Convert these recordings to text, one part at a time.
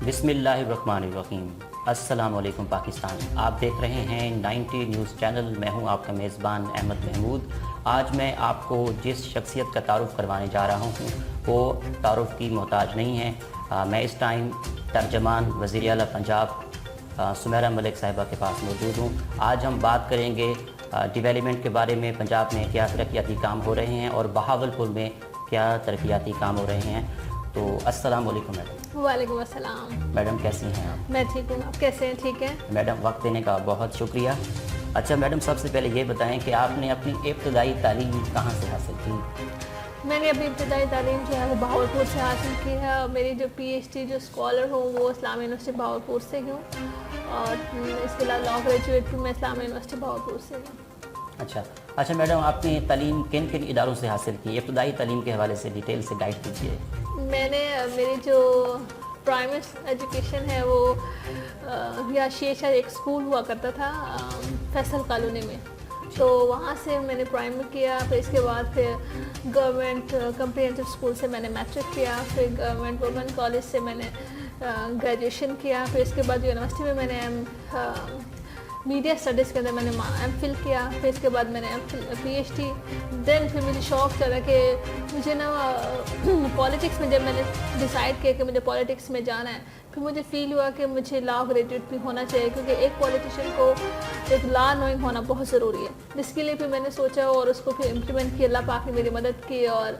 बिस्मिल्लाहिर्रहमानिर्रहीम। अस्सलाम वालेकुम पाकिस्तान। आप देख रहे हैं 90 न्यूज़ चैनल। मैं हूं आपका मेज़बान अहमद महमूद। आज मैं आपको जिस शख्सियत का तारुफ़ करवाने जा रहा हूं वो तारुफ़ की मोहताज नहीं है। मैं इस टाइम तर्जमान वज़ीर आला पंजाब सुमैरा मलिक साहिबा के पास मौजूद हूँ। आज हम बात करेंगे डेवलपमेंट के बारे में, पंजाब में क्या तरक्याती काम हो रहे हैं और बहावलपुर में क्या तरक्याती काम हो रहे हैं। तो अस्सलाम वालेकुम मैडम। वालेकुम अस्सलाम। मैडम कैसी हैं आप? मैं ठीक हूँ, आप कैसे हैं? ठीक है मैडम, वक्त देने का बहुत शुक्रिया। अच्छा मैडम, सबसे पहले ये बताएं कि आपने अपनी इब्तदाई तालीम कहाँ से हासिल की? मैंने अपनी इब्तदाई तालीम जो है वो बहावलपुर से हासिल की है और मेरी जो PhD जो स्कॉलर हूँ वो इस्लामी यूनिवर्सिटी बहावलपुर से हूँ और इसके अलावा लॉ ग्रेजुएट भी मैं इस्लामी यूनिवर्सिटी बहावलपुर से हूँ। अच्छा मैडम, आपने तालीम किन किन इदारों से हासिल की? इब्तदाई तालीम के हवाले से डिटेल से गाइड कीजिए। मेरी जो प्राइमरी एजुकेशन है वो या शेषा एक स्कूल हुआ करता था फैसल कॉलोनी में, तो वहाँ से मैंने प्राइमरी किया। फिर इसके बाद फिर गवर्नमेंट कम्प्रिहेंसिव स्कूल से मैंने मैट्रिक किया। फिर गवर्नमेंट वुमेन कॉलेज से मैंने ग्रेजुएशन किया। फिर इसके बाद यूनिवर्सिटी में मैंने मीडिया स्टडीज़ के अंदर मैंने MPhil किया। फिर इसके बाद मैंने PhD। देन फिर मुझे शौक़ चला कि मुझे ना पॉलिटिक्स में, जब मैंने डिसाइड किया कि मुझे पॉलिटिक्स में जाना है, फिर मुझे फ़ील हुआ कि मुझे लॉ ग्रेजुएट भी होना चाहिए, क्योंकि एक पॉलिटिशियन को एक लॉ नोइंग होना बहुत ज़रूरी है। जिसके लिए फिर मैंने सोचा और उसको फिर इम्प्लीमेंट किया। अल्लाह पाक ने मेरी मदद की और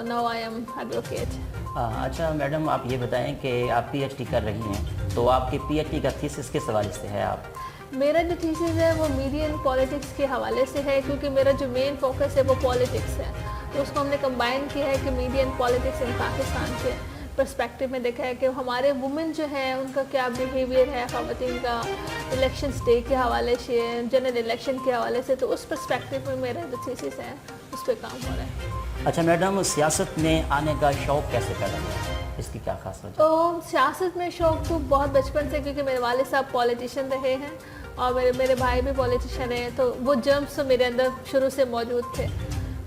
नाउ आई एम एडवोकेट। अच्छा मैडम, आप ये बताएं कि आप PhD कर रही हैं, तो आपके PhD का थीसिस किस हवाले से है? आप मेरा जो थीसिस है वो मीडिया एंड पॉलिटिक्स के हवाले से है, क्योंकि मेरा जो मेन फोकस है वो पॉलिटिक्स है। तो उसको हमने कंबाइन किया है कि media and politics in Pakistan के पर्सपेक्टिव में देखा है कि हमारे वुमेन जो है उनका क्या बिहेवियर है, ख़वातीन का इलेक्शन डे के हवाले से, जनरल इलेक्शन के हवाले से। तो उस पर्सपेक्टिव में मेरा जो थीसिस है उस पर काम हो रहा है। अच्छा मैडम, सियासत में आने का शौक़ कैसे पैदा हुआ? इसकी क्या खास वजह? तो सियासत में शौक़ तो बहुत बचपन से, क्योंकि मेरे वाले साहब पॉलिटिशियन रहे हैं और मेरे भाई भी पॉलिटिशियन हैं, तो वो जर्म्स तो मेरे अंदर शुरू से मौजूद थे।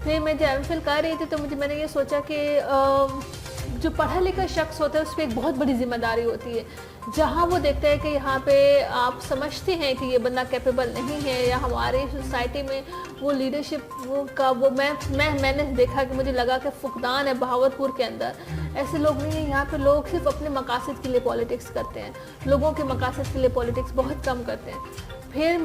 फिर मैं जब MPhil कर रही थी तो मैंने ये सोचा कि जो पढ़ा लिखा शख्स होता है उस पर एक बहुत बड़ी जिम्मेदारी होती है। जहाँ वो देखता है कि यहाँ पे आप समझते हैं कि ये बंदा कैपेबल नहीं है, या हमारी सोसाइटी में वो लीडरशिप मैंने देखा कि मुझे लगा कि फुकदान है बहावलपुर के अंदर। ऐसे लोग नहीं हैं यहाँ पे। लोग सिर्फ अपने मकासद के लिए पॉलिटिक्स करते हैं, लोगों के मकासद के लिए पॉलिटिक्स बहुत कम करते हैं। फिर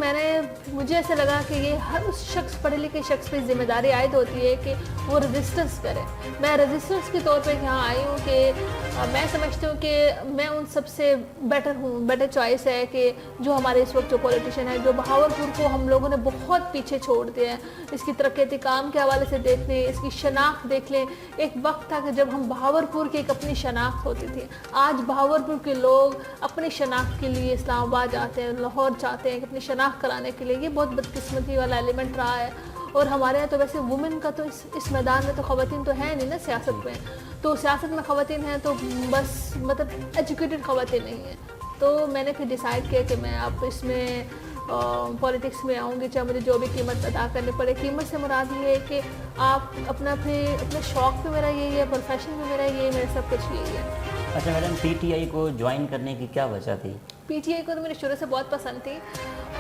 मुझे ऐसा लगा कि ये हर उस शख्स, पढ़े लिखे शख्स पे जिम्मेदारी आयद होती है कि वो रेजिस्टेंस करे। मैं रेजिस्टेंस के तौर पे यहाँ आई हूँ कि मैं समझती हूँ कि मैं उन सबसे बेटर चॉइस है कि जो हमारे इस वक्त जो पॉलिटिशियन है, जो बहावलपुर को हम लोगों ने बहुत पीछे छोड़ दिया है। इसकी तरक्याती काम के हवाले से देख लें, इसकी शनाख्त देख लें। एक वक्त था कि जब हम बहावलपुर की एक अपनी शनाख्त होती थी। आज बहावलपुर के लोग अपनी शनाख्त के लिए इस्लामाबाद जाते हैं, लाहौर जाते हैं अपनी शनाख्त कराने के लिए। ये बहुत बदकिस्मती वाला एलिमेंट रहा है। और हमारे यहाँ तो वैसे वुमेन का तो इस मैदान में तो ख़वातीन तो है नहीं ना सियासत में। तो सियासत में ख़वातीन हैं तो बस मतलब एजुकेटेड ख़वातीन नहीं है। तो मैंने फिर डिसाइड किया कि मैं अब इसमें पॉलिटिक्स में आऊँगी, चाहे मुझे जो भी कीमत अदा करनी पड़े। कीमत से मुराद ये है कि आप अपना शौक़ भी मेरा यही है, प्रोफेशन भी मेरा यही है, मेरा सब कुछ यही है। अच्छा मैडम, PTI को ज्वाइन करने की क्या वजह थी? PTI को तो मेरे शुरू से बहुत पसंद थी।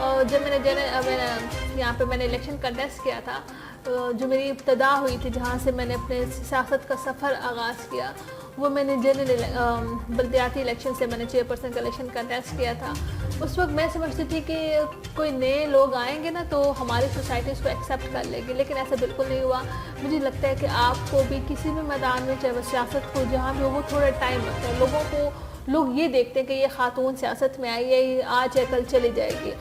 और जब मैंने यहाँ पे मैंने इलेक्शन कंटेस्ट किया था, जो मेरी इब्तदा हुई थी, जहाँ से मैंने अपने सियासत का सफ़र आगाज़ किया, वो मैंने जनरल बल्दियाती इलेक्शन से मैंने चेयरपर्सन का इलेक्शन कंटेस्ट किया था। उस वक्त मैं समझती थी कि कोई नए लोग आएंगे ना तो हमारी सोसाइटी इसको एक्सेप्ट कर लेगी, लेकिन ऐसा बिल्कुल नहीं हुआ। मुझे लगता है कि आपको भी किसी भी मैदान में, चाहे वो सियासत को, जहाँ भी वो थोड़ा टाइम लगता है। लोग ये देखते हैं कि ये खातून सियासत में आई है, आज है कल चली जाएगी।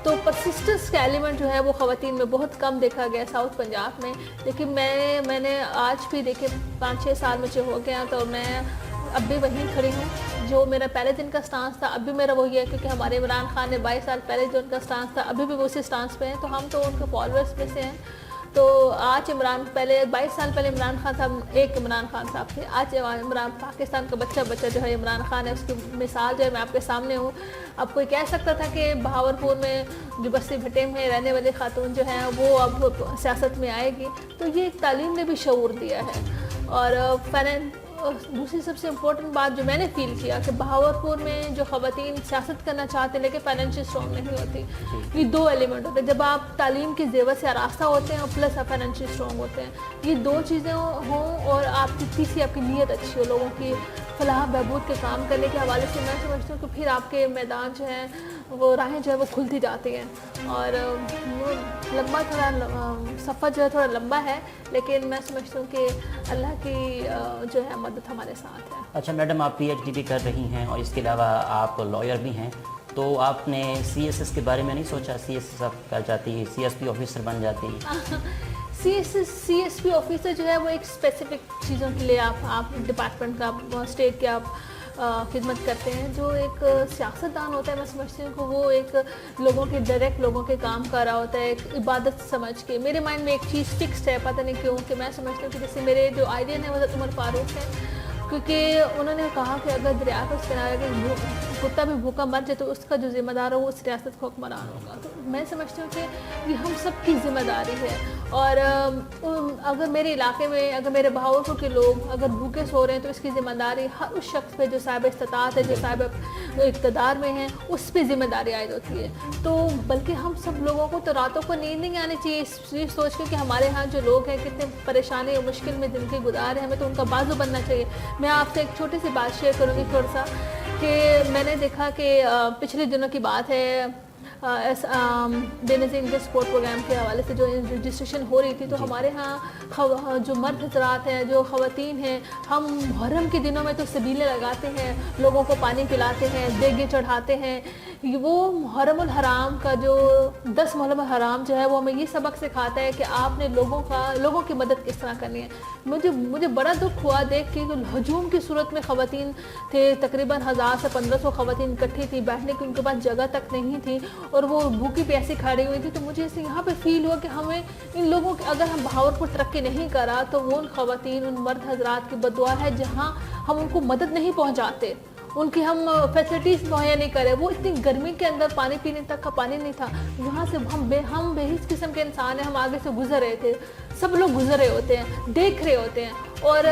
तो परसिस्टेंस का एलिमेंट जो है वो ख़वातीन में बहुत कम देखा गया साउथ पंजाब में। लेकिन मैंने आज भी देखे 5-6 साल मुझे हो गया, तो मैं अब भी वहीं खड़ी हूँ। जो मेरा पहले दिन का स्टांस था अभी मेरा वही है, क्योंकि हमारे इमरान खान ने 22 साल पहले जो उनका स्टांस था अभी भी वो उसी स्टांस पे हैं। तो हम तो उनके फॉलोअर्स में से हैं। तो आज 22 साल पहले इमरान खान साहब एक इमरान खान साहब थे। आज पाकिस्तान का बच्चा जो है इमरान खान है, उसकी मिसाल जो है मैं आपके सामने हूँ। अब कोई कह सकता था कि बहावलपुर में जो बस्ती भट्टे में रहने वाली खातून जो हैं वो अब सियासत में आएगी, तो ये तालीम ने भी शऊर दिया है। और दूसरी सबसे इम्पोर्टेंट बात जो मैंने फील किया कि बहावलपुर में जो ख़वातीन सियासत करना चाहते हैं लेकिन फाइनेंशियल स्ट्रॉन्ग नहीं होती, ये दो एलिमेंट होते हैं। जब आप तालीम की ज़ेवर से आरास्ता होते हैं और प्लस आप फाइनेंशियल स्ट्रॉन्ग होते हैं, ये दो चीज़ें हों और आपकी तीसरी आपकी नीयत अच्छी हो, लोगों की फलाह बहबूद के काम करने के हवाले से मैं समझती हूँ कि फिर आपके मैदान जो हैं वो राहें जो है वो खुलती जाती हैं। और वो लंबा थोड़ा सफ़र जो है थोड़ा लंबा है, लेकिन मैं समझती हूँ कि अल्लाह की जो है मदद हमारे साथ है। अच्छा मैडम, आप PhD भी कर रही हैं और इसके अलावा आप लॉयर भी हैं, तो आपने CSS के बारे में नहीं सोचा? CSS आप कर जाती, CSP ऑफिसर बन जाती? CSP ऑफिसर जो है वो एक स्पेसिफिक चीज़ों के लिए आप डिपार्टमेंट का स्टेट के आप खिदमत करते हैं। जो एक सियासतदान होता है, मैं समझती हूँ कि वो एक लोगों के डायरेक्ट लोगों के काम कर रहा होता है, एक इबादत समझ के। मेरे माइंड में एक चीज़ फिक्स्ड है, पता नहीं क्यों, कि मैं समझती हूँ कि जैसे मेरे जो आइडियन है हज़रत उमर फारूक है, क्योंकि उन्होंने कहा कि अगर दरिया के उस किनारे के कुत्ता भी भूखा मर जाए तो उसका जो ज़िम्मेदार हो वो उस रियासत का हुक्मरान होगा। तो मैं समझती हूँ कि ये हम सब की ज़िम्मेदारी है। और अगर मेरे इलाके में, अगर मेरे बहावलपुर के लोग अगर भूखे सो रहे हैं तो इसकी ज़िम्मेदारी हर उस शख्स पे जो साहिब इस्तात है, जो साहिब इक़्तिदार में हैं, उस पर ज़िम्मेदारी आयद होती है। तो बल्कि हम सब लोगों को तो रातों को नींद नहीं आनी चाहिए इस सोच के कि हमारे यहाँ जो लोग हैं कितने परेशानी और मुश्किल में ज़िंदगी गुजार हैं, हमें तो उनका बाजू बनना चाहिए। मैं आपसे एक छोटी सी बात शेयर करूँगी थोड़ा सा, कि मैंने देखा कि पिछले दिनों की बात है, बेनज़ीर इंग्लिश स्पोर्ट प्रोग्राम के हवाले से जो रजिस्ट्रेशन हो रही थी, तो हमारे यहाँ जो मर्द हज़रात हैं, जो ख़वातीन हैं, हम मुहर्रम के दिनों में तो सबीलें लगाते हैं, लोगों को पानी पिलाते हैं, देगे चढ़ाते हैं। वो मुहर्रमुल हराम का जो 10 मुहर्रम हराम जो है वो हमें ये सबक सिखाता है कि आपने लोगों की मदद किस तरह करनी है। मुझे बड़ा दुख हुआ देख के हजूम की सूरत में ख़वातीन थे, तकरीबन 1000 से 1500 ख़वातीन इकट्ठी थी, बैठने की उनके पास जगह तक नहीं थी और वो भूखी प्यासी खड़ी हुई थी। तो मुझे ऐसे यहाँ पे फील हुआ कि हमें इन लोगों के, अगर हम बहावलपुर तरक्की नहीं करा तो वो उन ख़वातीन, उन मर्द हज़रात की बदुआ है जहाँ हम उनको मदद नहीं पहुँचाते, उनकी हम फैसिलिटीज़ मुहैया नहीं करे। वो इतनी गर्मी के अंदर पानी पीने तक का पानी नहीं था, वहाँ से हम बेहिस किस्म के इंसान हैं, हम आगे से गुजर रहे थे, सब लोग गुजर रहे होते हैं, देख रहे होते हैं। और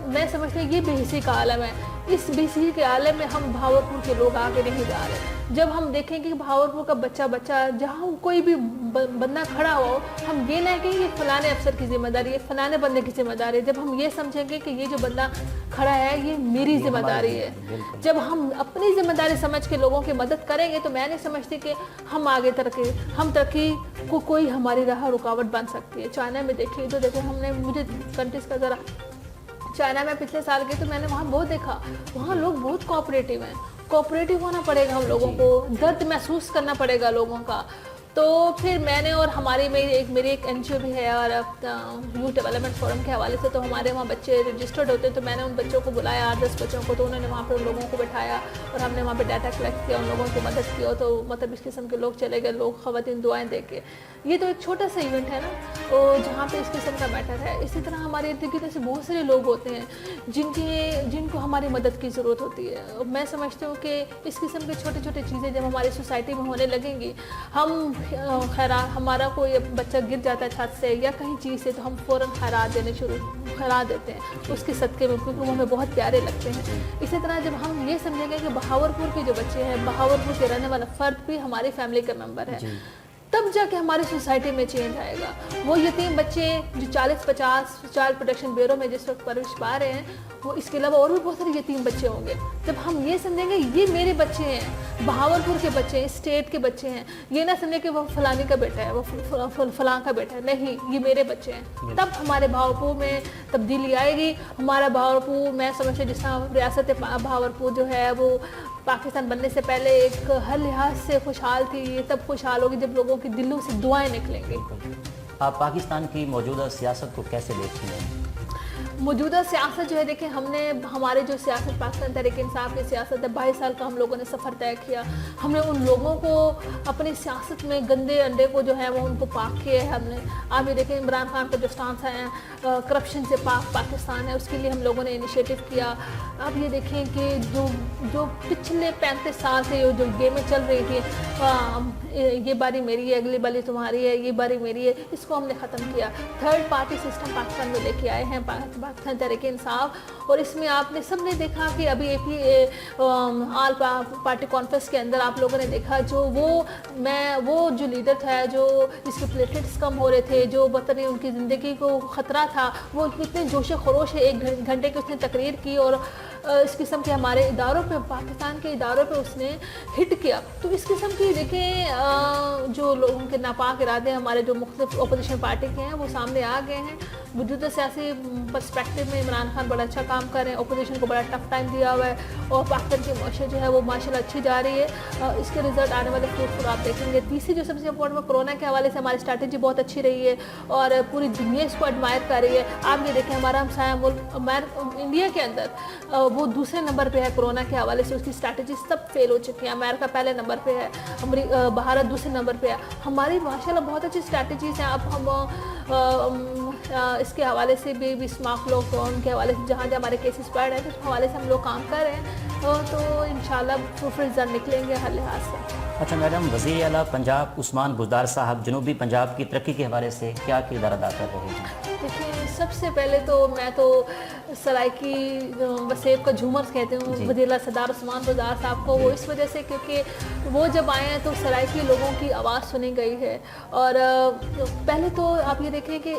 मैं समझती हूँ ये बेहिसी का आलम है। इस बेहिसी के आलम में हम बहावलपुर के लोग आगे नहीं जा रहे। जब हम देखेंगे कि बहावलपुर का बच्चा जहाँ कोई भी बंदा खड़ा हो, हम ये ना कहें ये फलाने अफसर की जिम्मेदारी है, फलाने बंदे की जिम्मेदारी है। जब हम ये समझेंगे कि ये जो बंदा खड़ा है ये मेरी जिम्मेदारी है, जब हम अपनी जिम्मेदारी समझ के लोगों की मदद करेंगे, तो मैं नहीं समझती कि हम आगे तरक्की को कोई हमारी राह रुकावट बन सकती है। चाइना में देखिए तो देखो, मुझे कंट्रीज का ज़रा, चाइना में पिछले साल गई तो मैंने वहाँ बहुत देखा, वहाँ लोग बहुत कोऑपरेटिव हैं। कोऑपरेटिव होना पड़ेगा हम लोगों को, दर्द महसूस करना पड़ेगा लोगों का। तो फिर मैंने और मेरी एक NGO भी है और यूथ डेवलपमेंट फोरम के हवाले से, तो हमारे वहाँ बच्चे रजिस्टर्ड होते हैं, तो मैंने उन बच्चों को बुलाया, 8-10 बच्चों को, तो उन्होंने वहाँ पर उन लोगों को बैठाया और हमने वहाँ पे डाटा कलेक्ट किया, उन लोगों की मदद की। तो मतलब इस किस्म के लोग चले गए, लोग ख़वातीन दुआएं दे के। ये तो एक छोटा सा इवेंट है ना, और जहाँ पे इस किस्म का मैटर है। इसी तरह हमारे इर्द गिर्द ऐसे बहुत सारे लोग होते हैं जिनको हमारी मदद की ज़रूरत होती है। मैं समझती हूँ कि इस किस्म की छोटी छोटी चीज़ें जब हमारी सोसाइटी में होने लगेंगी, हम खैरात, हमारा कोई बच्चा गिर जाता है छत से या कहीं चीज़ से, तो हम फ़ौरन खैरात देते हैं उसके सदक़े में, क्योंकि वो हमें बहुत प्यारे लगते हैं। इसी तरह जब हम ये समझेंगे कि बहावलपुर के जो बच्चे हैं, बहावलपुर के रहने वाला फ़र्द भी हमारी फैमिली का मेम्बर है, तब जाके हमारी सोसाइटी में चेंज आएगा। वो यतीम बच्चे जो 40-50 चाइल्ड प्रोटेक्शन ब्यूरो में जिस वक्त परवरिश पा रहे हैं, वो इसके अलावा और भी बहुत सारे यतीम बच्चे होंगे। जब हम ये समझेंगे ये मेरे बच्चे हैं, बहावलपुर के बच्चे हैं, स्टेट के बच्चे हैं, ये ना समझे कि वो फलानी का बेटा है, वो फलां का बेटा है, नहीं, ये मेरे बच्चे हैं, तब हमारे बहावलपुर में तब्दीली आएगी। हमारा बहावलपुर, मैं समझती हूँ जिस तरह रियासत बहावलपुर जो है वो पाकिस्तान बनने से पहले एक हर लिहाज से खुशहाल थी, ये तब खुशहाल होगी जब लोगों के दिलों से दुआएं निकलेंगी। आप पाकिस्तान की मौजूदा सियासत को कैसे देखती हैं? मौजूदा सियासत जो है, देखिए हमारे जो सियासत पाकिस्तान तहरीक इंसाफ की सियासत है, 22 साल का हम लोगों ने सफ़र तय किया। हमने उन लोगों को अपनी सियासत में गंदे अंडे को जो है वो उनको पाक किया है हमने। आप ये देखें इमरान खान का जो स्टांस है, करप्शन से पाकिस्तान है, उसके लिए हम लोगों ने इनिशिएटिव किया। आप ये देखें कि जो पिछले 35 साल से जो गेमें चल रही थी, ये बारी मेरी है, अगली बारी तुम्हारी है, ये बारी मेरी है, इसको हमने ख़त्म किया। थर्ड पार्टी सिस्टम पाकिस्तान में लेके आए हैं। पाकिस्तान तहरीक इंसाफ। और इसमें आपने सब ने देखा कि अभी आल पार्टी कॉन्फ्रेंस के अंदर आप लोगों ने देखा वो जो लीडर था, जो इसके प्लेटलेट्स कम हो रहे थे, जो बतने उनकी ज़िंदगी को ख़तरा था, वो इतने जोश खरोश है 1 घंटे की उसने तकरीर की और इस किस्म के हमारे इदारों पे, पाकिस्तान के इदारों पे उसने हिट किया। तो इस किस्म की देखें जो लोगों के नापाक इरादे हमारे जो मुख्तलिफ अपोजिशन पार्टी के हैं वो सामने आ गए हैं। मौजूदा सियासी पर्सपेक्टिव में इमरान खान बड़ा अच्छा काम कर रहे हैं, अपोजिशन को बड़ा टफ टाइम दिया हुआ है और पाकिस्तान की मौशत जो है वो माशाल्लाह अच्छी जा रही है। इसके रिजल्ट आने वाले फ्रूटफुल आप देखेंगे। तीसरी जो सबसे इम्पोर्टेंट कोरोना के हवाले से हमारी स्ट्रैटेजी बहुत अच्छी रही है और पूरी दुनिया इसको एडमायर कर रही है। आप ये देखें हमारा हमसाया मुल्क इंडिया के अंदर वो दूसरे नंबर पे है कोरोना के हवाले से, उसकी स्ट्रैटेजी सब फेल हो चुकी है। अमेरिका पहले नंबर पे है, भारत दूसरे नंबर पे है। हमारी माशाल्लाह बहुत अच्छी स्ट्रैटेजीज हैं। अब हम इसके हवाले से भी स्मार्ट लोग उनके हवाले से जहाँ जहाँ हमारे केसेस बढ़ रहे हैं तो उस हवाले से हम लोग काम कर रहे हैं तो इंशाल्लाह प्रूफ रिजल्ट निकलेंगे हर लिहाज से। अच्छा मैडम, वज़ीर आला पंजाब उस्मान बुज़दार साहब जनूबी पंजाब की तरक्की के हवाले से क्या किरदार अदा कर रहे हैं? देखिए सबसे पहले तो मैं तो सराइकी वसेब का झूमर कहते हूँ वज़ीर आला सरदार उस्मान बुज़दार साहब को, वो इस वजह से क्योंकि वो जब आए हैं तो सराइकी लोगों की आवाज़ सुनी गई है। और पहले तो आप ये देखें कि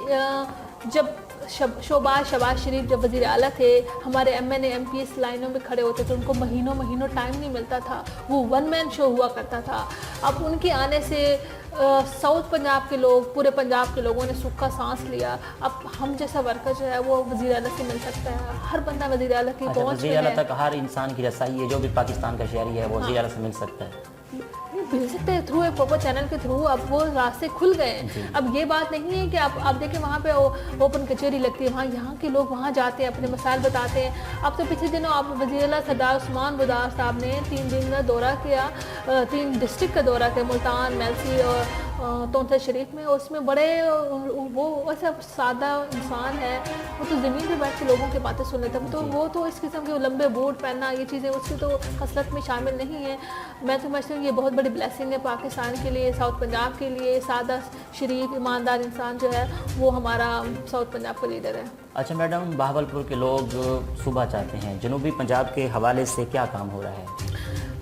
जब शहबाज शरीफ जब वज़ीर आला थे, हमारे MNA MPs लाइनों में खड़े होते थे, उनको महीनों टाइम नहीं मिलता था, वो 1 मैन शो हुआ करता था। अब उनके आने से साउथ पंजाब के लोग, पूरे पंजाब के लोगों ने सूखा सांस लिया। अब हम जैसा वर्कर जो है वो वज़ीर आला से मिल सकता है, हर बंदा वज़ीर आला की पहुंच में है। वज़ीर आला तक हर इंसान की रसाई है, जो भी पाकिस्तान का शहरी है वो वज़ीर आला से मिल सकता है, मिल सकते हैं थ्रू एक प्रॉपर चैनल के थ्रू। अब वो रास्ते खुल गए हैं। अब ये बात नहीं है कि आप देखें वहाँ पे ओपन कचहरी लगती है, वहाँ यहाँ के लोग वहाँ जाते हैं, अपने मसाइल बताते हैं। अब तो पिछले दिनों आप वज़ीर आला सरदार उस्मान बुज़दार साहब ने 3 दिन का दौरा किया, 3 डिस्ट्रिक्ट का दौरा किया, मुल्तान, मेलसी और तोंसा शरीफ में। उसमें बड़े वो ऐसा सादा इंसान है, वो तो ज़मीन पे बैठ के लोगों की बातें सुन लेता है। तो वो तो इस किस्म के लंबे बूट पहनना, ये चीज़ें उसकी तो कसरत में शामिल नहीं है। मैं तो समझती हूँ ये बहुत बड़ी ब्लेसिंग है पाकिस्तान के लिए, साउथ पंजाब के लिए। सादा शरीफ ईमानदार इंसान जो है वो हमारा साउथ पंजाब का लीडर है। अच्छा मैडम, बहावलपुर के लोग सुबह चाहते हैं, जनूबी पंजाब के हवाले से क्या काम हो रहा है?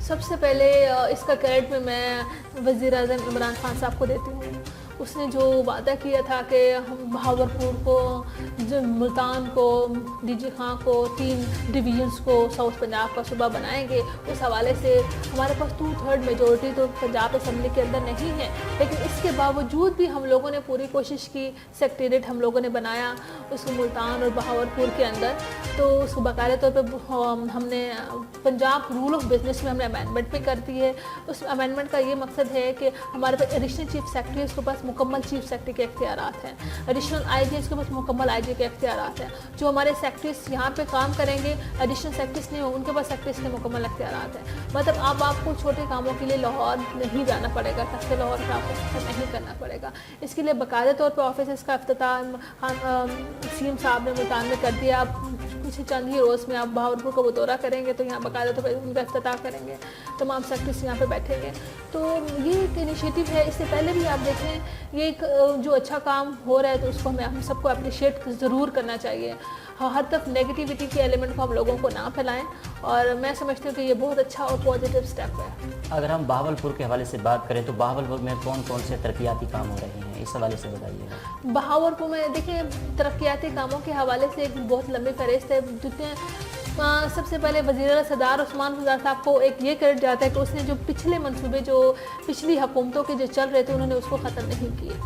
सबसे पहले इसका क्रेडिट में मैं वज़ीर आज़म इमरान खान साहब को देती हूँ। उसने जो वादा किया था कि हम बहावलपुर को, जो मुल्तान को, डीजी खां को, 3 डिवीजन्स को साउथ पंजाब का सूबा बनाएंगे, उस हवाले से हमारे पास 2/3 मेजॉरिटी तो पंजाब असम्बली के अंदर नहीं है, लेकिन इसके बावजूद भी हम लोगों ने पूरी कोशिश की। सेक्रेटेरिएट हम लोगों ने बनाया उसको मुल्तान और बहावलपुर के अंदर। तो उसको बाकायदा तौर पर हमने पंजाब रूल ऑफ बिजनेस में हमने अमेंडमेंट भी कर दी है। उस अमेंडमेंट का ये मकसद है कि हमारे पास एडिशनल चीफ सेक्रेटरी के पास मुकम्मल चीफ सेक्रेटरी के इख्तियारात हैं, एडिशनल आईजी के पास मुकम्मल आईजी के इख्तियारात हैं। जो हमारे सेक्रेटरीज यहाँ पे काम करेंगे, एडिशनल सेक्रेटरीज नहीं, उनके पास सेक्रेटरीज के मुकम्मल इख्तियारात हैं। मतलब अब आपको छोटे कामों के लिए लाहौर नहीं जाना पड़ेगा, तख्ते लाहौर पर आपको सफ़र नहीं करना पड़ेगा। इसके लिए बाकायदा तौर पर ऑफिस का अफ्ताह CM साहब ने मुल्तान में कर दिया। अब पीछे चंद ही रोज़ में आप बहावलपुर का वो दौरा करेंगे तो यहाँ बाकायदा तौर पर उनका अफ्ताह करेंगे, तमाम सेक्रेटरीज यहाँ पे बैठेंगे। तो ये एक इनिशिएटिव है। इससे पहले भी आप देखें ये एक जो अच्छा काम हो रहा है तो उसको हम सबको अप्रिशिएट ज़रूर करना चाहिए। हर तरफ नेगेटिविटी के एलिमेंट को हम लोगों को ना फैलाएं और मैं समझती हूँ कि ये बहुत अच्छा और पॉजिटिव स्टेप है। अगर हम बहावलपुर के हवाले से बात करें तो बहावलपुर में कौन कौन से तरक्याती काम हो रहे हैं, इस हवाले से बताइएगा। बहावलपुर में देखिए तरक्याती कामों के हवाले से एक बहुत लंबी फहरिस्त है। जितने सबसे पहले वज़ीर आला सरदार उस्मान बुज़दार साहब को एक ये क्रेडिट जाता है कि उसने जो पिछले मंसूबे जो पिछली हुकूमतों के जो चल रहे थे उन्होंने उसको ख़त्म नहीं किए।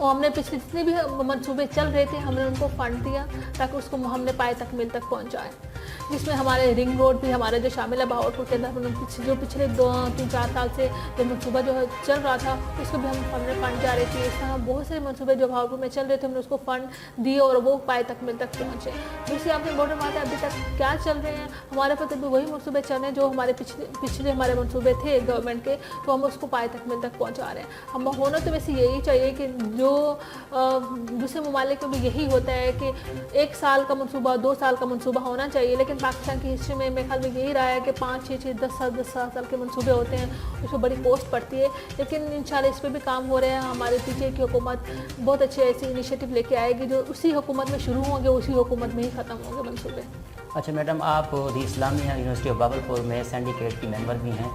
हमने पिछले जितने भी मंसूबे चल रहे थे हमने उनको फंड दिया ताकि उसको हमने पाए तकमील तक पहुँचाएँ, जिसमें हमारे रिंग रोड भी हमारे जो शामिल है बहावलपुर के अंदर। जो पिछले 2-3-4 साल से जो मनसूबा जो चल रहा था उसको भी हमने फंड जा रही थी। इस तरह बहुत सारे मनसूबे जो बहावलपुर में चल रहे थे हमने उसको फंड दिए और वो पाए तकमील तक पहुँचे। दूसरी आपने इम्पोर्टेंट बात है, अभी तक क्या चल रहे हैं हमारे पास अभी वही मनसूबे चल रहे हैं जो हमारे पिछले हमारे मनसूबे थे गवर्नमेंट के, तो हम उसको पाए तकमील तक पहुँचा रहे हैं। हम होना तो वैसे यही चाहिए कि जो दूसरे ममालिक में भी यही होता है कि 1 साल का मनसूबा 2 साल का मनसूबा होना चाहिए, लेकिन लेकिन पाकिस्तान की हिस्ट्री में मेरे ख्याल में यही रहा है कि 5, 6, 10 साल के मंसूबे होते हैं, उसमें बड़ी पोस्ट पड़ती है, लेकिन इंशाल्लाह इस पर भी काम हो रहे हैं। हमारे पीछे की हुकूमत बहुत अच्छे ऐसे इनिशिएटिव लेके आएगी जो उसी हुकूमत में शुरू होंगे, उसी हुकूमत में ही ख़त्म होंगे मंसूबे। अच्छा मैडम, आप दी इस्लामिया यूनिवर्सिटी ऑफ बावलपुर में सिंडिकेट की मेंबर भी हैं,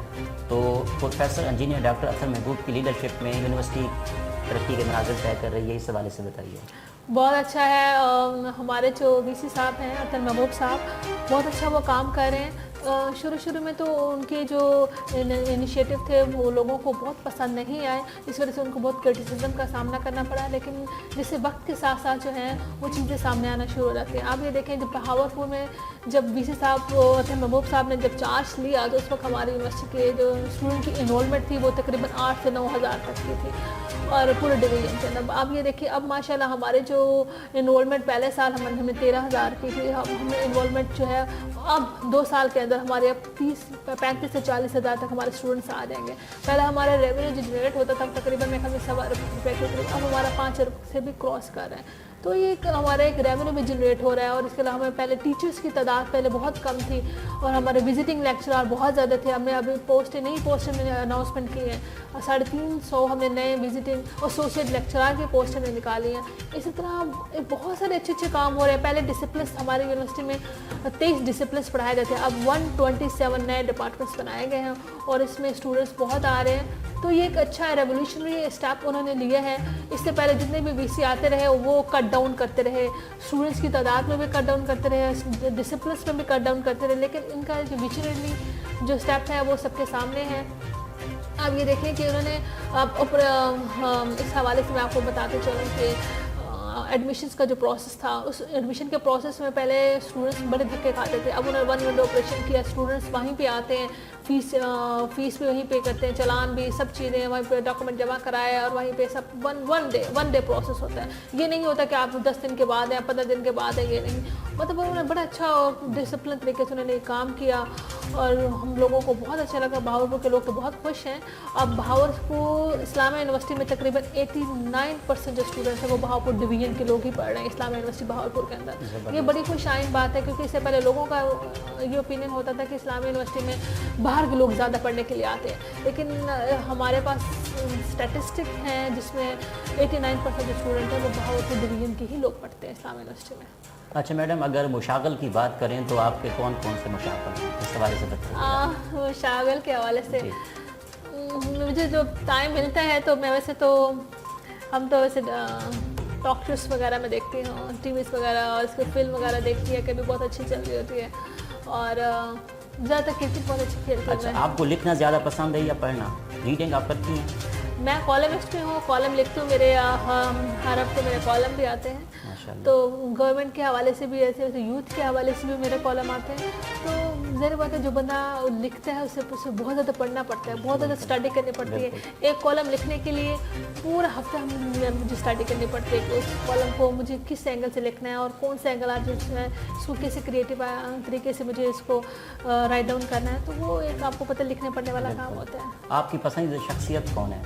तो प्रोफेसर इंजीनियर डॉक्टर अतर महबूब की लीडरशिप में यूनिवर्सिटी तरक्की के मनाज़िर तय कर रही है, इस हवाले से बताइए। बहुत अच्छा है, हमारे जो वीसी साहब हैं अतर महबूब साहब, बहुत अच्छा वो काम कर रहे हैं। शुरू में तो उनके जो इनिशिएटिव थे वो लोगों को बहुत पसंद नहीं आए, इस वजह से उनको बहुत क्रिटिसिज्म का सामना करना पड़ा, लेकिन जिससे वक्त के साथ साथ जो है वो चीज़ें सामने आना शुरू हो जाती हैं। आप ये देखें, जब बहावलपुर में जब वीसी साहब अतर महबूब साहब ने जब चार्ज लिया तो उस वक्त हमारी यूनिवर्सिटी के जो स्टूडेंट की इनरोलमेंट थी वो तकरीबन 8 से 9 हज़ार तक की थी और पूरे डिवीजन के अंदर। अब ये देखिए, अब माशाल्लाह हमारे जो इनरोलमेंट पहले साल हमें 13,000 की थी, हमें इनरोलमेंट जो है अब 2 साल के अंदर हमारे अब 35 से 40 हज़ार तक हमारे स्टूडेंट्स आ जाएंगे। पहले हमारा रेवेन्यू जो जनरेट होता था तकरीबन मेरे ख्याल में 1.25 अरब रुपये के करीब, अब हमारा 5 अरब से भी क्रॉस कर रहा है। तो ये हमारा एक रेवेन्यू भी जनरेट हो रहा है। और इसके अलावा हमें पहले टीचर्स की तादाद पहले बहुत कम थी और हमारे विजिटिंग लेक्चरर बहुत ज़्यादा थे। हमने अभी नई पोस्टें मैंने अनाउंसमेंट की है, 350 हमने नए विजिटिंग एसोसिएट लेक्चरर की पोस्टें हमने निकाली हैं। इसी तरह बहुत सारे अच्छे काम हो रहे हैं। पहले डिसिप्लिन हमारी यूनिवर्सिटी में 23 डिसिप्लिन पढ़ाए जाते हैं, अब 127 नए डिपार्टमेंट्स बनाए गए हैं और इसमें स्टूडेंट्स बहुत आ रहे हैं। तो ये एक अच्छा रेवोल्यूशनरी स्टेप उन्होंने लिया है। इससे पहले जितने भी वीसी आते रहे वो कट डाउन करते रहे, स्टूडेंट्स की तादाद में भी कट डाउन करते रहे, डिसिप्लिन में भी कट डाउन करते रहे, लेकिन इनका जो विजनरी जो स्टेप है वो सबके सामने है। अब ये देखें कि उन्होंने अब इस हवाले से मैं आपको बताते चलूँ कि एडमिशन्स का जो प्रोसेस था, उस एडमिशन के प्रोसेस में पहले स्टूडेंट्स बड़े धक्के खाते थे। अब उन्होंने 1 विंडो ऑपरेशन किया, स्टूडेंट्स वहीं पे आते हैं, फीस भी वहीं पे करते हैं, चालान भी, सब चीज़ें वहीं पे डॉक्यूमेंट जमा कराए और वहीं पे सब वन डे प्रोसेस होता है। ये नहीं होता कि आप 10 दिन के बाद है, 15 दिन के बाद है, ये नहीं। मतलब उन्होंने बड़ा अच्छा और डिसिप्लिन तरीके से उन्होंने काम किया और हम लोगों को बहुत अच्छा लगा। बहावलपुर के लोग तो बहुत खुश हैं। अब बहावलपुर इस्लामिया यूनिवर्सिटी में तकरीबन 89% जो स्टूडेंट्स हैं वो बहावलपुर डिवीजन के लोग ही पढ़ रहे हैं इस्लामिया यूनिवर्सिटी बहावलपुर के अंदर। ये बड़ी खुशाइन बात है, क्योंकि इससे पहले लोगों का ये ओपिनियन होता था कि इस्लामिया यूनिवर्सिटी में बाहर के लोग ज़्यादा पढ़ने के लिए आते हैं, लेकिन हमारे पास स्टैटिस्टिक हैं जिसमें 89% जो स्टूडेंट हैं वो बहावलपुर डिवीजन के ही लोग पढ़ते हैं इस्लामिया यूनिवर्सिटी में। अच्छा मैडम, अगर मुशागल की बात करें तो आपके कौन कौन से मुशागल हैं, इस हवाले से बताइए। मुशागल के हवाले से मुझे जो टाइम मिलता है तो मैं वैसे तो हम तो वैसे टॉक शोज़ वगैरह में देखती हूँ, टीवीज़ वगैरह, और इसकी फिल्म वगैरह देखती है, कभी बहुत अच्छी चल रही होती है, और ज़्यादातर क्रिकेट बहुत अच्छी खेलती हूँ। अच्छा, आपको लिखना ज़्यादा पसंद है या पढ़ना? रीडिंग आप करती हैं? मैं कॉलमिस्ट भी हूँ, कॉलम लिखती हूँ, मेरे हर हफ्ते मेरे कॉलम भी आते हैं। तो गवर्नमेंट के हवाले से भी ऐसे वैसे यूथ के हवाले से भी मेरे कॉलम आते हैं। तो ज़रूर बात है, जो बंदा लिखता है उसे बहुत ज़्यादा पढ़ना पड़ता है, बहुत ज़्यादा स्टडी करनी पड़ती है। एक कॉलम लिखने के लिए पूरा हफ्ता मुझे स्टडी करनी पड़ती है कि उस कॉलम को मुझे किस एंगल से लिखना है और कौन सा एंगल आज है, इसको कैसे क्रिएटिव तरीके से मुझे इसको राइट डाउन करना है। तो वो एक आपको पता लिखने पड़ने वाला काम होता है। आपकी पसंदीदा शख्सियत कौन है?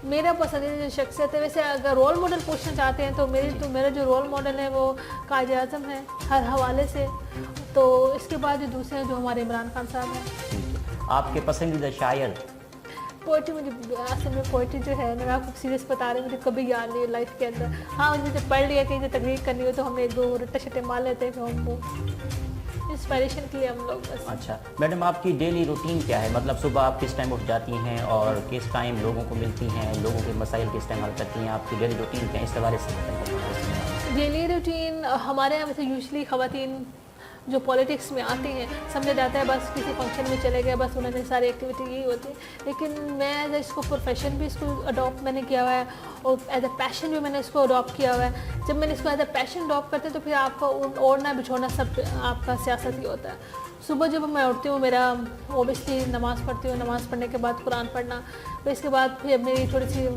मेरा पसंदीदा शख्सियत है, वैसे अगर रोल मॉडल पूछना चाहते हैं तो मेरा जो रोल मॉडल है वो कायद आज़म है हर हवाले से। तो इसके बाद जो दूसरे हैं जो हमारे इमरान खान साहब हैं। आपके पसंदीदा शायर? पोइट्री, मुझे असल में पोइट्री जो है मैं आपको सीरियस बता रही हूँ, मुझे कभी याद नहीं है लाइफ के अंदर। हाँ, मुझे पढ़ लिया कहीं से तकरीर करनी हो तो हमने 1-2 रट्टे शट्टे मार लेते हैं कि हम वो इंस्पिरेशन के लिए हम लोग बस। अच्छा मैडम, आपकी डेली रूटीन क्या है? मतलब सुबह आप किस टाइम उठ जाती हैं और किस टाइम लोगों को मिलती हैं, लोगों के मसाइल किस टाइम हल करती हैं? आपकी डेली रूटीन क्या है, इस हवाले से बताइए। डेली रूटीन हमारे यहाँ वैसे यूजली ख़वातीन जो पॉलिटिक्स में आती हैं समझा जाता है बस किसी फंक्शन में चले गए, बस उन्होंने सारी एक्टिविटी यही होती है। लेकिन मैं इसको प्रोफेशन भी इसको अडॉप्ट मैंने किया हुआ है और एज अ पैशन भी मैंने इसको अडॉप्ट किया हुआ है। जब मैंने इसको एज अ पैशन अडॉप्ट करते तो फिर आपका ओढ़ना बिछोड़ना सब आपका सियासत ही होता है। सुबह जब मैं उठती हूँ मेरा ओबियसली नमाज़ पढ़ती हूँ, नमाज़ पढ़ने के बाद कुरान पढ़ना, फिर इसके बाद फिर मेरी थोड़ी सी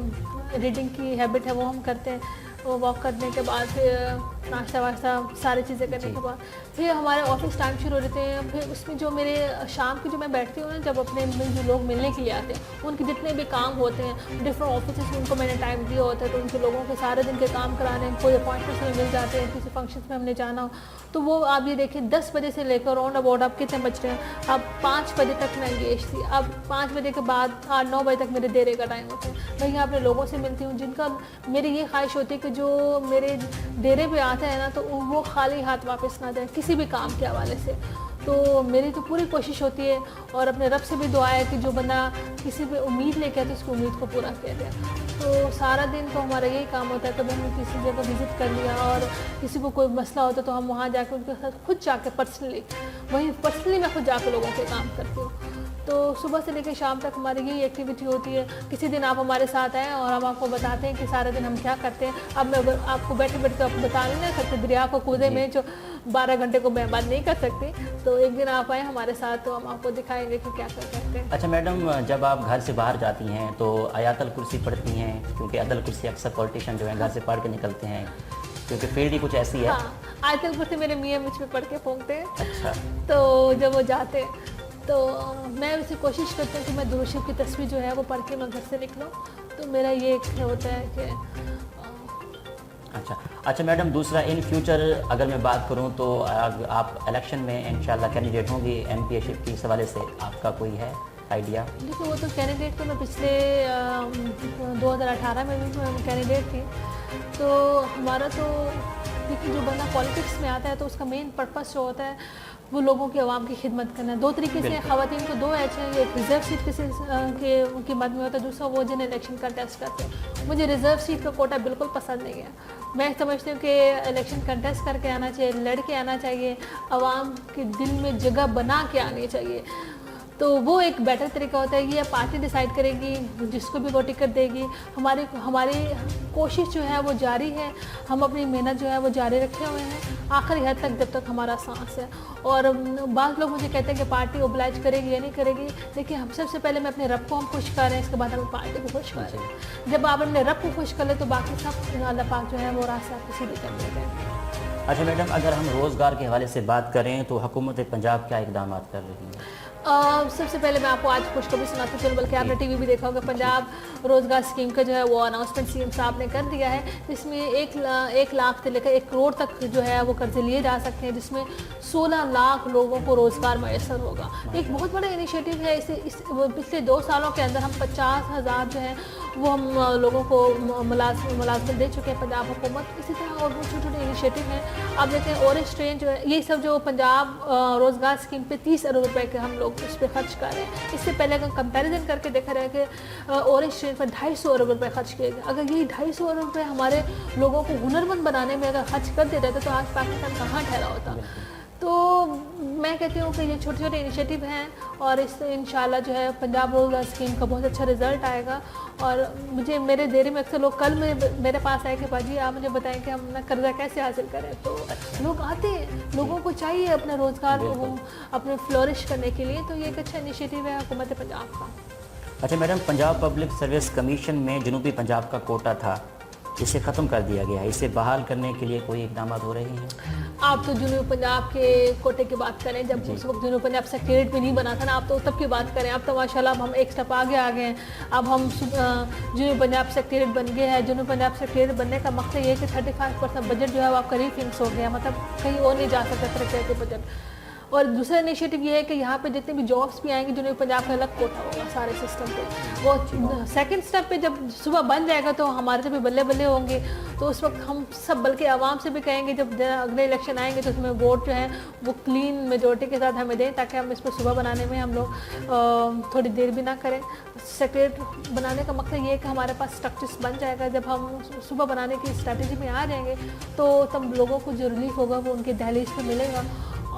रीडिंग की हैबिट है वो हम करते हैं। वो वॉक करने के बाद फिर नाश्ता वाश्ता सारी चीज़ें करने के बाद फिर हमारे ऑफिस टाइम शुरू हो जाते हैं। फिर उसमें जो मेरे शाम की जो मैं बैठती हूँ ना, जब अपने जो लोग मिलने के लिए आते हैं उनके जितने भी काम होते हैं डिफरेंट ऑफिस में, उनको मैंने टाइम दिया होता है, तो उनके लोगों के सारे दिन के काम कराने, कोई अपॉइंटमेंट्स में मिल जाते हैं, किसी फंक्शन में हमने जाना हो तो वो आप ये देखिए 10 बजे से लेकर राउंड अबाउट आप कितने बज रहे हैं, अब 5 बजे तक मैं एंगेज थी। अब 5 बजे के बाद 8-9 बजे तक मेरे डेरे का टाइम होता है। मैं यहाँ अपने लोगों से मिलती हूँ जिनका मेरी ये ख्वाहिश होती है कि जो मेरे डेरे पे आते हैं ना तो वो खाली हाथ वापस ना जाए किसी भी काम के हवाले से। तो मेरी तो पूरी कोशिश होती है और अपने रब से भी दुआ है कि जो बंदा किसी पे उम्मीद लेके आते उसकी उम्मीद को पूरा किया जाए। तो सारा दिन तो हमारा यही काम होता है। कभी हमने किसी जगह विज़िट कर लिया और किसी को कोई मसला होता तो हम वहाँ जाकर उनके साथ खुद जाके पर्सनली मैं खुद जाकर लोगों के काम करती हूँ। तो सुबह से लेकर शाम तक हमारी यही एक्टिविटी होती है। किसी दिन आप हमारे साथ आएँ और हम आपको बताते हैं कि सारे दिन हम क्या करते हैं। अब मैं आपको बैठे बैठे तो आप बता नहीं सकते, दरिया को कूदे में जो 12 घंटे को मैं बात नहीं कर सकती। तो एक दिन आप आए हमारे साथ तो हम आपको दिखाएंगे कि क्या कर सकते हैं। अच्छा मैडम, जब आप घर से बाहर जाती हैं तो आयातल कुर्सी पढ़ती हैं, क्योंकि अदल कुर्सी अक्सर पॉलिटिशियन जो है घर से पढ़ के निकलते हैं, क्योंकि फील्ड ही कुछ ऐसी है। हाँ, आयतल कुर्सी मेरे मियाँ मुझ पर पढ़ के फूंकते हैं। अच्छा। तो जब वो जाते तो मैं उसे कोशिश करती हूँ कि मैं दुरूद शरीफ की तस्वीर जो है वो पढ़ के मैं घर से निकलूँ। तो मेरा ये एक होता है कि अच्छा मैडम, दूसरा इन फ्यूचर अगर मैं बात करूं तो आप इलेक्शन में इंशाल्लाह कैंडिडेट होंगी एमपीशिप की, इस हवाले से आपका कोई है आइडिया? देखिए वो तो कैंडिडेट तो मैं पिछले 2018 में भी मैं कैंडिडेट थी। तो हमारा तो देखिए जो बंदा पॉलिटिक्स में आता है तो उसका मेन पर्पस जो होता है वो लोगों की आवाम की खिदमत करना है। दो तरीके से ख़वातीन को दो ऐसे हैं, एक रिज़र्व सीट के मद में होता है, दूसरा वो जिन्हें इलेक्शन कंटेस्ट करते हैं। मुझे रिज़र्व सीट का कोटा बिल्कुल पसंद नहीं है। मैं समझती हूँ कि इलेक्शन कंटेस्ट करके आना चाहिए, लड़ के आना चाहिए, आवाम के दिल में जगह बना के आनी चाहिए। तो वो एक बेटर तरीका होता है। ये पार्टी डिसाइड करेगी जिसको भी वो टिकट देगी। हमारी कोशिश जो है वो जारी है, हम अपनी मेहनत जो है वो जारी रखे हुए हैं आखिरी हद तक, जब तक हमारा सांस है। और बाज़ लोग मुझे कहते हैं कि पार्टी ओबलाइज करेगी या नहीं करेगी। देखिए हम सबसे पहले मैं अपने रब को हम खुश कर रहे हैं, इसके बाद हम पार्टी को खुश कर रहे हैं। जब आप अपने रब को खुश कर ले तो बाकी सब अल्लाह पाक जो है वो रास्ते आपको सीधे कर देते हैं। अच्छा मैडम, अगर हम रोज़गार के हवाले से बात करें तो हुकूमत पंजाब क्या इकदाम कर रही है? सबसे पहले मैं आपको आज खुशखबरी सुनाती चलूँ, बल्कि आपने टीवी भी देखा होगा, पंजाब रोज़गार स्कीम का जो है वो अनाउंसमेंट सीएम साहब ने कर दिया है। इसमें 1 लाख से लेकर 1 करोड़ तक जो है वो कर्जे लिए जा सकते हैं, जिसमें 16 लाख लोगों को रोज़गार मैसर होगा। एक बहुत बड़ा इनिशिएटिव है। पिछले 2 सालों के अंदर हम 50,000 जो है वो हम लोगों को मुलाजमत दे चुके हैं पंजाब हुकूमत। इसी तरह और छोटे छोटे इनिशिएटिव हैं। आप देखते हैं ऑरेंज ट्रेन जो है, ये सब जो पंजाब रोज़गार स्कीम पे 30 अरब रुपए के हम लोग उस पर खर्च कर रहे हैं। इससे पहले अगर कंपैरिजन करके देखा रहे कि ऑरेंज ट्रेन पर 250 अरब रुपए खर्च किए गए। अगर यही 250 अरब रुपए हमारे लोगों को हुनरमंद बनाने में अगर खर्च कर देते थे तो आज पाकिस्तान कहाँ ठहरा होता। तो मैं कहती हूँ कि ये छोटे छोटे इनिशिएटिव हैं और इससे इंशाल्लाह जो है पंजाब रोज़गार स्कीम का बहुत अच्छा रिजल्ट आएगा। और मुझे मेरे डेरे में अक्सर लोग कल मेरे पास आए कि बाजी आप मुझे बताएं कि हम अपना कर्जा कैसे हासिल करें। तो लोग आते हैं, लोगों को चाहिए अपना रोज़गार अपने फ्लोरिश करने के लिए। तो ये एक अच्छा इनिशिएटिव है हुकूमत पंजाब का। अच्छा madam, Punjab public service commission में जनूबी पंजाब का कोटा था, इसे ख़त्म कर दिया गया है, इसे बहाल करने के लिए कोई इकदाम हो रहे हैं? आप तो जनूबी पंजाब के कोटे की बात करें, जब उस वक्त जनूबी पंजाब सेक्रेटरीट भी नहीं बना था ना, आप तो तब की बात करें। अब तो माशाल्लाह हम एक स्टेप आगे आ गए हैं। अब हम जनूबी पंजाब सेक्रेटरीट बन गए हैं। जनूबी पंजाब सेक्रेटरीट बनने का मकसद ये है कि 35% बजट जो है वो आपका रीफिक्स हो गया, मतलब कहीं और नहीं जा सकता तरक्की के बजट। और दूसरा इनिशिएटिव ये है कि यहाँ पे जितने भी जॉब्स भी आएंगे जनूबी पंजाब का अलग कोटा होगा सारे सिस्टम पे। वो सेकंड स्टेप पे जब सुबह बन जाएगा तो हमारे से भी बल्ले बल्ले होंगे। तो उस वक्त हम सब बल्कि आवाम से भी कहेंगे जब अगले इलेक्शन आएंगे तो उसमें वोट जो है वो क्लीन मेजोरिटी के साथ हमें दें, ताकि हम इस पर सुबह बनाने में हम लोग थोड़ी देर भी ना करें। सेक्रेटरी बनाने का मकसद ये है कि हमारे पास स्ट्रक्चर्स बन जाएगा। जब हम सुबह बनाने की स्ट्रैटेजी में आ जाएंगे तो तब लोगों को जो रिलीफ होगा वो उनके दहलीज पे मिलेगा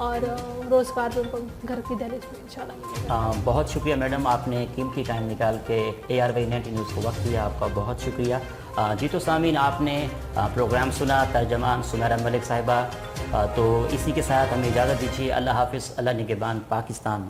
और रोज़गार भी उनको घर की दहलीज में इंशाल्लाह मिलेगा। बहुत शुक्रिया मैडम, आपने कीमती टाइम निकाल के ARY90 न्यूज़ को वक्त दिया, आपका बहुत शुक्रिया। जी तो सामीन, आपने प्रोग्राम सुना, तर्जमान सुमैरा मलिक साहिबा। तो इसी के साथ हमें इजाज़त दीजिए। अल्लाह हाफिज़, अल्लाह निगहबान, पाकिस्तान।